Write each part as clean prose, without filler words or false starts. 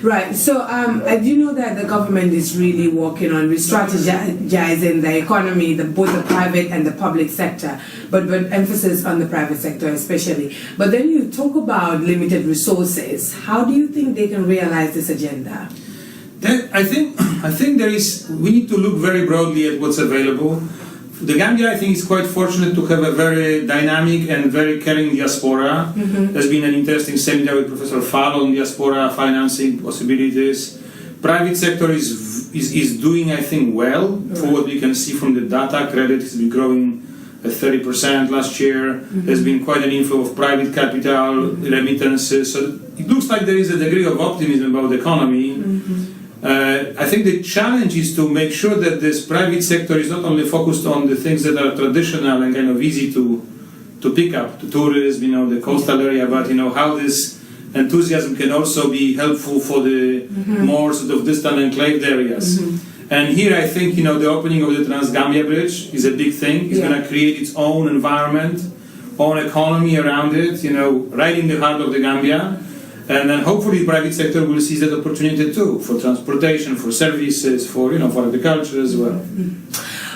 Right. So I do know that the government is really working on re-strategizing the economy, both the private and the public sector, but emphasis on the private sector especially. But then you talk about limited resources. How do you think they can realize this agenda? I think we need to look very broadly at what's available. The Gambia, I think, is quite fortunate to have a very dynamic and very caring diaspora. There's been an interesting seminar with Professor Fatou on diaspora financing possibilities. Private sector is doing, I think, well. For what we can see from the data, credit has been growing at 30% last year. There's been quite an inflow of private capital, remittances. So it looks like there is a degree of optimism about the economy. I think the challenge is to make sure that this private sector is not only focused on the things that are traditional and kind of easy to pick up, the tourism, the coastal area, but how this enthusiasm can also be helpful for the more sort of distant enclaved areas. And here I think the opening of the Trans-Gambia Bridge is a big thing. It's going to create its own environment, own economy around it, right in the heart of the Gambia. And then hopefully the private sector will seize that opportunity too, for transportation, for services, for agriculture as well.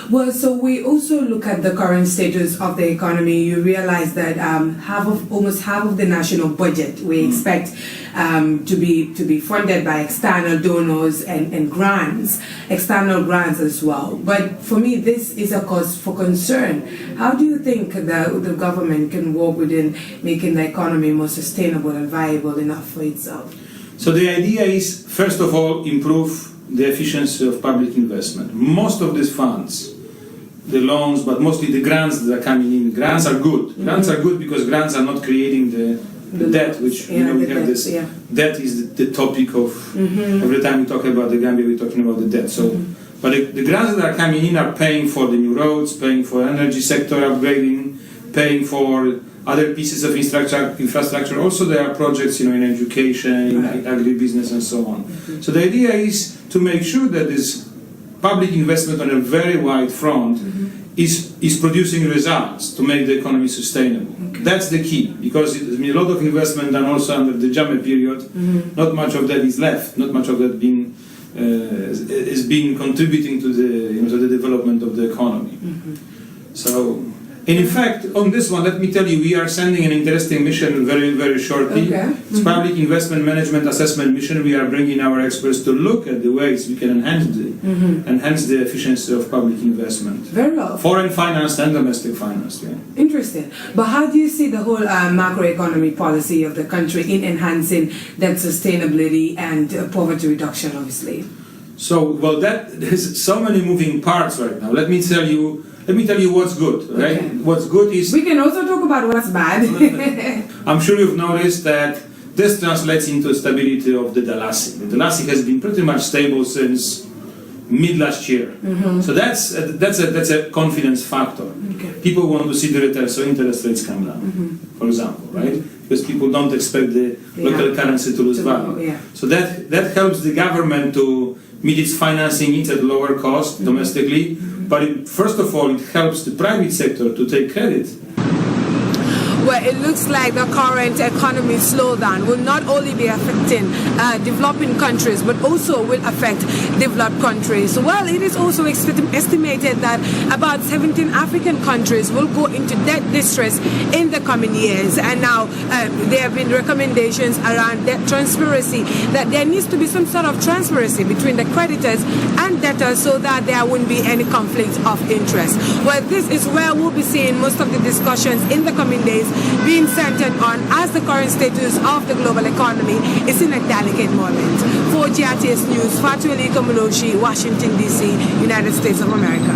Well, so we also look at the current status of the economy. You realize that almost half of the national budget we expect to be funded by external donors and grants, external grants as well. But for me, this is a cause for concern. How do you think the government can work within making the economy more sustainable and viable enough for itself? So the idea is, first of all, improve the efficiency of public investment. Most of these funds, the loans, but mostly the grants that are coming in, grants are good. Grants are good because grants are not creating the debt, which we have this. Debt is the topic of every time we talk about the Gambia, we're talking about the debt. So, but the grants that are coming in are paying for the new roads, paying for energy sector upgrading, paying for other pieces of infrastructure. Also, there are projects, in education, in agribusiness, and so on. So the idea is to make sure that this public investment on a very wide front is producing results to make the economy sustainable. That's the key, because there's been a lot of investment done also under the Jammeh period. Not much of that is left. Not much of that is being contributing to the development of the economy. So. And in fact, on this one, let me tell you, we are sending an interesting mission very, very shortly. It's Public Investment Management Assessment Mission. We are bringing our experts to look at the ways we can enhance the efficiency of public investment. Very well. Foreign finance and domestic finance. Yeah. Interesting. But how do you see the whole macroeconomy policy of the country in enhancing that sustainability and poverty reduction, obviously? So, well, there's so many moving parts right now. Let me tell you what's good, right? Okay. What's good is... We can also talk about what's bad. I'm sure you've noticed that this translates into stability of the Dalasi. The Dalasi has been pretty much stable since mid last year. So that's a confidence factor. People want to see the return, so interest rates come down, for example, right? Because people don't expect the local currency to lose value. So that helps the government to meet its financing needs at lower cost domestically. But first of all, it helps the private sector to take credit. Well, it looks like the current economy slowdown will not only be affecting developing countries, but also will affect developed countries. Well, it is also estimated that about 17 African countries will go into debt distress in the coming years. And now there have been recommendations around debt transparency, that there needs to be some sort of transparency between the creditors and debtors so that there wouldn't be any conflict of interest. Well, this is where we'll be seeing most of the discussions in the coming days being centered on, as the current status of the global economy is in a delicate moment. For GRTS News, Fatou Ellika Muloshi, Washington, D.C., United States of America.